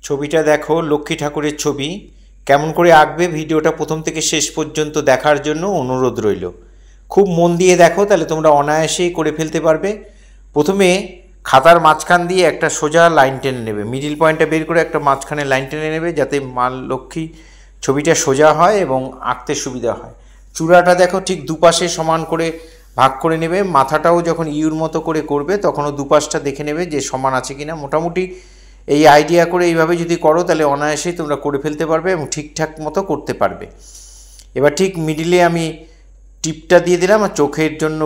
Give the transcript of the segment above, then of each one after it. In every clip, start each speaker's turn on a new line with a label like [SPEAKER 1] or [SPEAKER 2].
[SPEAKER 1] ছবিটা দেখো, লক্ষ্মী ঠাকুরের ছবি। কেমন করে আঁকবে ভিডিওটা প্রথম থেকে শেষ পর্যন্ত দেখার জন্য অনুরোধ রইল। খুব মন দিয়ে দেখো, তাহলে তোমরা অনায়াসেই করে ফেলতে পারবে। প্রথমে খাতার মাঝখান দিয়ে একটা সোজা লাইন টেনে নেবে, মিডিল পয়েন্টটা বের করে একটা মাঝখানে লাইন টেনে নেবে, যাতে মা লক্ষ্মী ছবিটা সোজা হয় এবং আঁকতে সুবিধা হয়। চূড়াটা দেখো ঠিক দুপাশে সমান করে ভাগ করে নেবে। মাথাটাও যখন ইউর মতো করে করবে তখনও দুপাশটা দেখে নেবে যে সমান আছে কিনা। মোটামুটি এই আইডিয়া করে এইভাবে যদি করো তাহলে অনায়াসেই তোমরা করে ফেলতে পারবে এবং ঠিকঠাক মতো করতে পারবে। এবার ঠিক মিডিলে আমি টিপটা দিয়ে দিলাম আর চোখের জন্য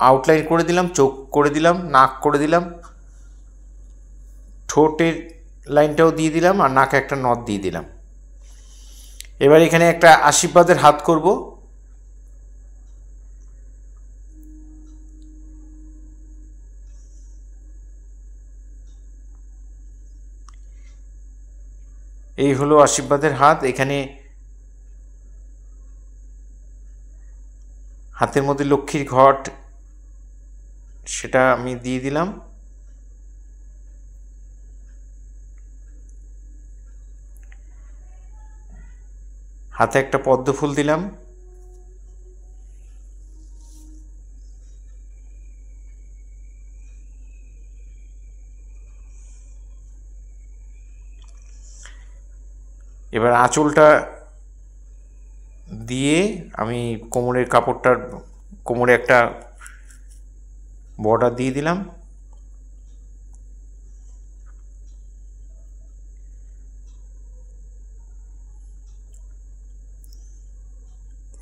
[SPEAKER 1] আউটলাইন করে দিলাম, চোখ করে দিলাম, নাক করে দিলাম, ঠোঁটের লাইনটাও দিয়ে দিলাম আর নাকে একটা নথ দিয়ে দিলাম। এবার এখানে একটা আশীর্বাদের হাত করব। এই হলো আশীর্বাদের হাত। এখানে হাতের মধ্যে লক্ষ্মীর ঘট, সেটা আমি দিয়ে দিলাম। হাতে একটা পদ্ম ফুল দিলাম। এবার আঁচলটা দিয়ে আমি কোমরের কাপড়টার কোমরে একটা বর্ডার দিয়ে দিলাম।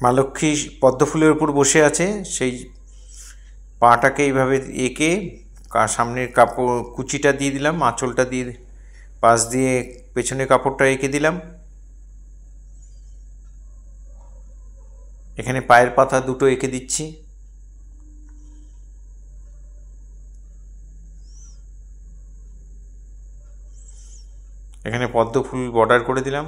[SPEAKER 1] মা লক্ষ্মী পদ্ম ফুলের উপর বসে আছে, সেই পাটাকে এইভাবে এঁকে সামনের কাপড় কুচিটা দিয়ে দিলাম, আঁচলটা দিয়ে পাশ দিয়ে পেছনের কাপড়টা এঁকে দিলাম। এখানে পায়ের পাতা দুটো এঁকে দিচ্ছি। এখানে পদ্ম ফুল বর্ডার করে দিলাম।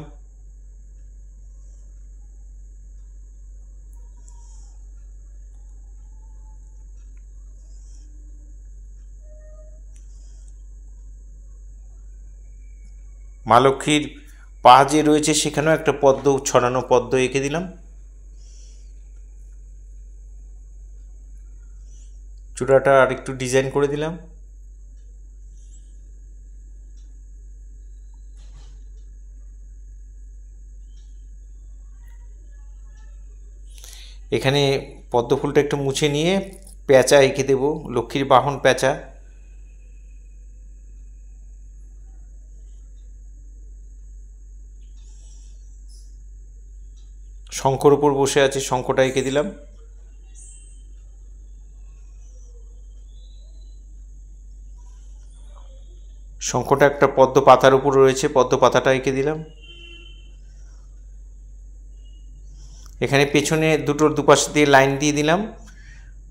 [SPEAKER 1] মা লক্ষ্মীর পা যে রয়েছে সেখানেও একটা পদ্ম, ছড়ানো পদ্ম এঁকে দিলাম। চূড়াটা আর একটু ডিজাইন করে দিলাম। এখানে পদ্ম ফুলটা একটু মুছে নিয়ে প্যাঁচা এঁকে দেব, লক্ষ্মীর বাহন প্যাঁচা। শঙ্খর উপর বসে আছে, শঙ্খটা এঁকে দিলাম। শঙ্খটা একটা পদ্ম পাতার উপর রয়েছে, পদ্ম পাতাটা এঁকে দিলাম। এখানে পেছনে দুপাশ দিয়ে লাইন দিয়ে দিলাম।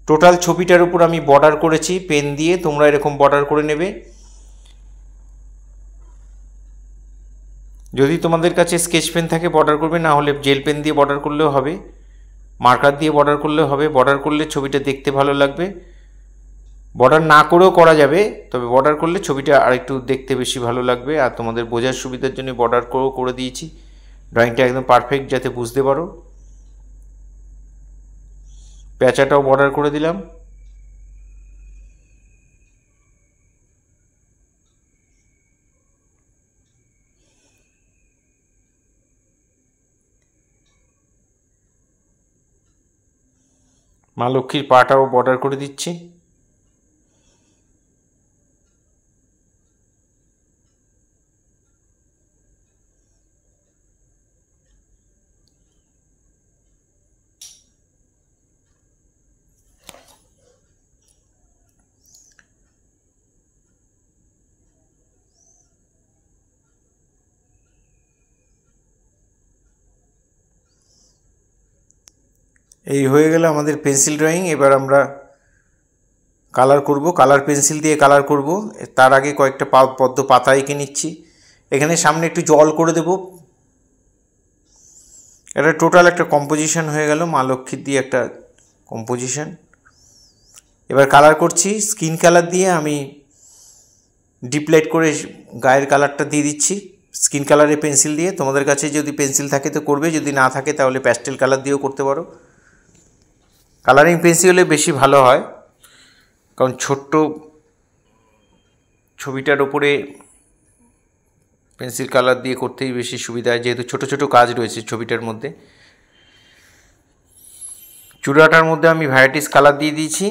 [SPEAKER 1] টোটাল ছবিটার উপর আমি বর্ডার করেছি পেন দিয়ে, তোমরা এরকম বর্ডার করে নেবে। যদি তোমাদের কাছে স্কেচ পেন থাকে বর্ডার করবে, না হলে জেল পেন দিয়ে বর্ডার করলেও হবে, মার্কার দিয়ে বর্ডার করলেও হবে। বর্ডার করলে ছবিটা দেখতে ভালো লাগবে। বর্ডার না করেও করা যাবে, তবে বর্ডার করলে ছবিটা আরেকটু দেখতে বেশি ভালো লাগবে। আর তোমাদের বোঝার সুবিধার জন্য বর্ডার করেও করে দিয়েছি, ড্রয়িংটা একদম পারফেক্ট যাতে বুঝতে পারো। প্যাঁচাটাও বর্ডার করে দিলাম। মা লক্ষ্মীর পাটাও বর্ডার করে দিচ্ছি। এই হয়ে গেল আমাদের পেন্সিল ড্রয়িং। এবার আমরা কালার করব, কালার পেন্সিল দিয়ে কালার করব। তার আগে কয়েকটা পদ্ম পাতা এঁকে নিচ্ছি। এখানে সামনে একটু জল করে দেব। এটা টোটাল একটা কম্পোজিশন হয়ে গেল, মা লক্ষ্মীর দিয়ে একটা কম্পোজিশন। এবার কালার করছি, স্কিন কালার দিয়ে আমি ডিপ লাইট করে গায়ের কালারটা দিয়ে দিচ্ছি স্কিন কালারের পেন্সিল দিয়ে। তোমাদের কাছে যদি পেন্সিল থাকে তো করবে, যদি না থাকে তাহলে প্যাস্টেল কালার দিয়েও করতে পারো। কালারিং পেন্সিল হলে বেশি ভালো হয়, কারণ ছোট্ট ছবিটার ওপরে পেন্সিল কালার দিয়ে করতেই বেশি সুবিধা হয়, যেহেতু ছোট ছোট কাজ রয়েছে ছবিটার মধ্যে। চূড়াটার মধ্যে আমি ভ্যারাইটিস কালার দিয়ে দিয়েছি।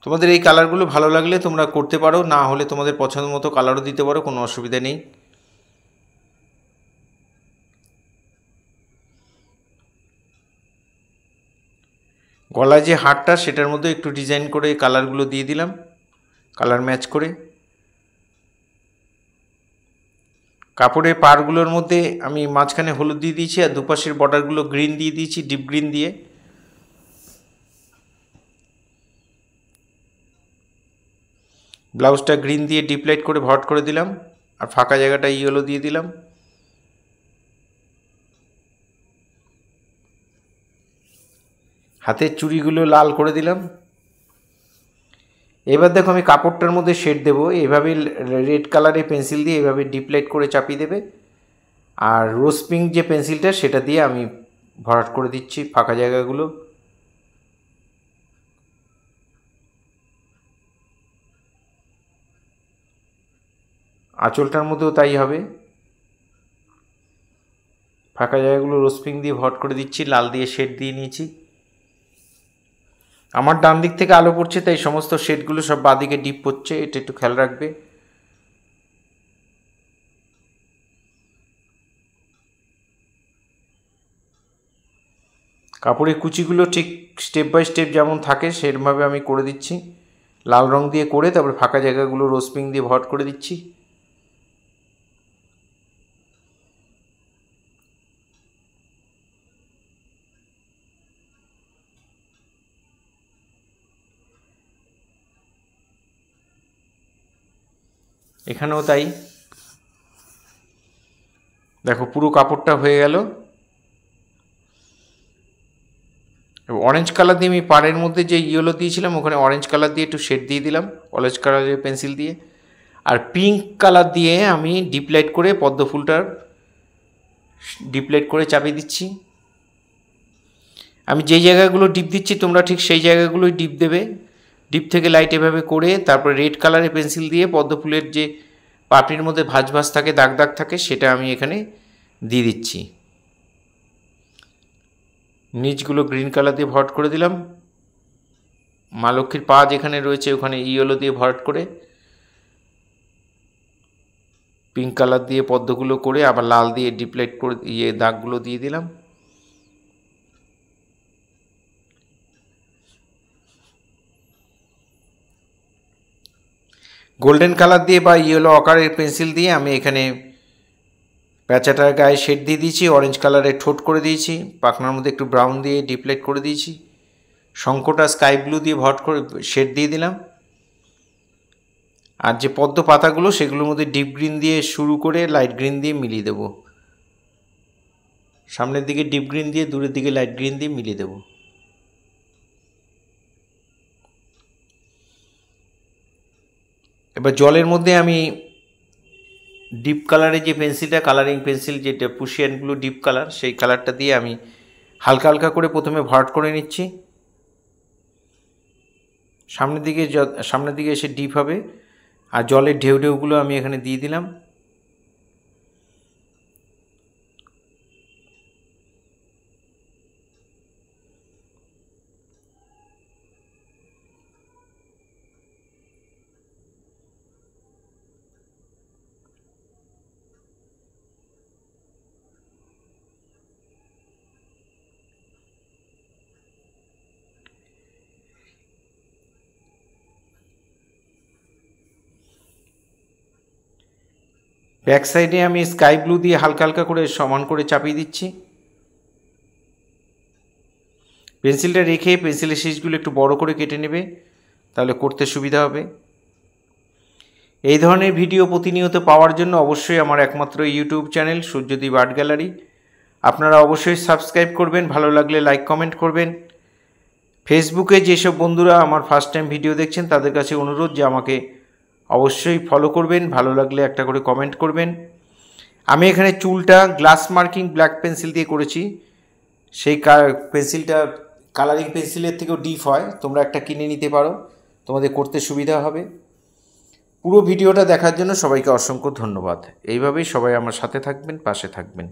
[SPEAKER 1] তোমাদের এই কালারগুলো ভালো লাগলে তোমরা করতে পারো, না হলে তোমাদের পছন্দ মতো কালারও দিতে পারো, কোনো অসুবিধা নেই। গলায় যে হারটা সেটার মধ্যে একটু ডিজাইন করে কালারগুলো দিয়ে দিলাম, কালার ম্যাচ করে। কাপড়ের পাড়গুলোর মধ্যে আমি মাঝখানে হলুদ দিয়ে দিয়েছি, আর দুপাশের বর্ডারগুলো গ্রিন দিয়ে দিয়েছি, ডিপ গ্রিন দিয়ে। ব্লাউজটা গ্রিন দিয়ে ডিপ লাইট করে ভরাট করে দিলাম, আর ফাঁকা জায়গাটা ইয়েলো দিয়ে দিলাম। হাতের চুড়িগুলো লাল করে দিলাম। এবার দেখো আমি কাপড়টার মধ্যে শেড দেবো, এইভাবে রেড কালারের পেন্সিল দিয়ে এভাবে ডিপ লাইট করে চাপিয়ে দেবে, আর রোজ পিঙ্ক যে পেন্সিলটা সেটা দিয়ে আমি ভরাট করে দিচ্ছি ফাঁকা জায়গাগুলো। আঁচলটার মধ্যেও তাই হবে, ফাঁকা জায়গাগুলো রোজ পিঙ্ক দিয়ে ভরাট করে দিচ্ছি, লাল দিয়ে শেড দিয়ে নিয়েছি। আমার ডান দিক থেকে আলো পড়ছে, তাই সমস্ত শেডগুলো সব বাঁদিকে ডিপ পড়ছে, এটা একটু খেয়াল রাখবে। কাপড়ের কুচিগুলো ঠিক স্টেপ বাই স্টেপ যেমন থাকে সেরকমভাবে আমি করে দিচ্ছি, লাল রং দিয়ে করে তারপরে ফাঁকা জায়গাগুলো রোজ পিঙ্ক দিয়ে ভরাট করে দিচ্ছি। এখানেও তাই, দেখো পুরো কাপড়টা হয়ে গেল। অরেঞ্জ কালার দিয়ে আমি পাড়ের মধ্যে যে ইয়েলো দিয়েছিলাম ওখানে অরেঞ্জ কালার দিয়ে একটু শেড দিয়ে দিলাম অরেঞ্জ কালারের পেন্সিল দিয়ে, আর পিঙ্ক কালার দিয়ে আমি ডিপ লাইট করে পদ্ম ফুলটার ডিপ লাইট করে চাপিয়ে দিচ্ছি। আমি যেই জায়গাগুলো ডিপ দিচ্ছি তোমরা ঠিক সেই জায়গাগুলোই ডিপ দেবে। ডিপ থেকে লাইট এভাবে করে তারপরে রেড কালারের পেন্সিল দিয়ে পদ্ম ফুলের যে পাপড়ির মধ্যে ভাঁজ ভাঁজ থাকে, দাগ দাগ থাকে, সেটা আমি এখানে দিয়ে দিচ্ছি। নিচগুলো গ্রিন কালার দিয়ে ভরাট করে দিলাম। মা লক্ষ্মীর পা যেখানে রয়েছে ওখানে ইয়েলো দিয়ে ভরাট করে, পিঙ্ক কালার দিয়ে পদ্মগুলো করে আবার লাল দিয়ে ডিপ লাইট করে দাগগুলো দিয়ে দিলাম। গোল্ডেন কালার দিয়ে বা ইয়েলো আকারের পেন্সিল দিয়ে আমি এখানে প্যাঁচাটার গায়ে শেড দিয়ে দিয়েছি, অরেঞ্জ কালারের ঠোঁট করে দিয়েছি, পাখনার মধ্যে একটু ব্রাউন দিয়ে ডিপ লাইট করে দিয়েছি, শঙ্খটা স্কাই ব্লু দিয়ে ভরাট করে শেড দিয়ে দিলাম। আর যে পদ্ম পাতাগুলো সেগুলোর মধ্যে ডিপ গ্রিন দিয়ে শুরু করে লাইট গ্রিন দিয়ে মিলিয়ে দেবো, সামনের দিকে ডিপ গ্রিন দিয়ে দূরের দিকে লাইট গ্রিন দিয়ে মিলিয়ে দেবো। এবার জলের মধ্যে আমি ডিপ কালারের যে পেন্সিলটা, কালারিং পেন্সিল যেটা পুশিয়ান ব্লু ডিপ কালার, সেই কালারটা দিয়ে আমি হালকা হালকা করে প্রথমে ভরাট করে নিচ্ছি। সামনের দিকে এসে ডিপ হবে, আর জলের ঢেউ ঢেউগুলো আমি এখানে দিয়ে দিলাম। ব্যাক সাইডে আমি স্কাই ব্লু দিয়ে হালকা হালকা করে সমান করে চাপিয়ে দিচ্ছি। পেন্সিলটা রেখে পেন্সিলের শেষগুলো একটু বড় করে কেটে নেবে, তাহলে করতে সুবিধা হবে। এই ধরনের ভিডিও প্রতিনিয়ত পাওয়ার জন্য অবশ্যই আমার একমাত্র YouTube channel Suryadip art gallery আপনারা অবশ্যই সাবস্ক্রাইব করবেন, ভালো লাগলে লাইক কমেন্ট করবেন। ফেসবুকে যেসব বন্ধুরা আমার ফার্স্ট টাইম ভিডিও দেখছেন তাদের কাছে অনুরোধ যে আমাকে অবশ্যই ফলো করবেন, ভালো লাগলে একটা করে কমেন্ট করবেন। আমি এখানে চুলটা গ্লাস মার্কিং ব্ল্যাক পেন্সিল দিয়ে করেছি। সেই পেন্সিলটা কালারিং পেন্সিলের থেকেও ডিপ হয়, তোমরা একটা কিনে নিতে পারো, তোমাদের করতে সুবিধা হবে। পুরো ভিডিওটা দেখার জন্য সবাইকে অসংখ্য ধন্যবাদ। এইভাবেই সবাই আমার সাথে থাকবেন, পাশে থাকবেন।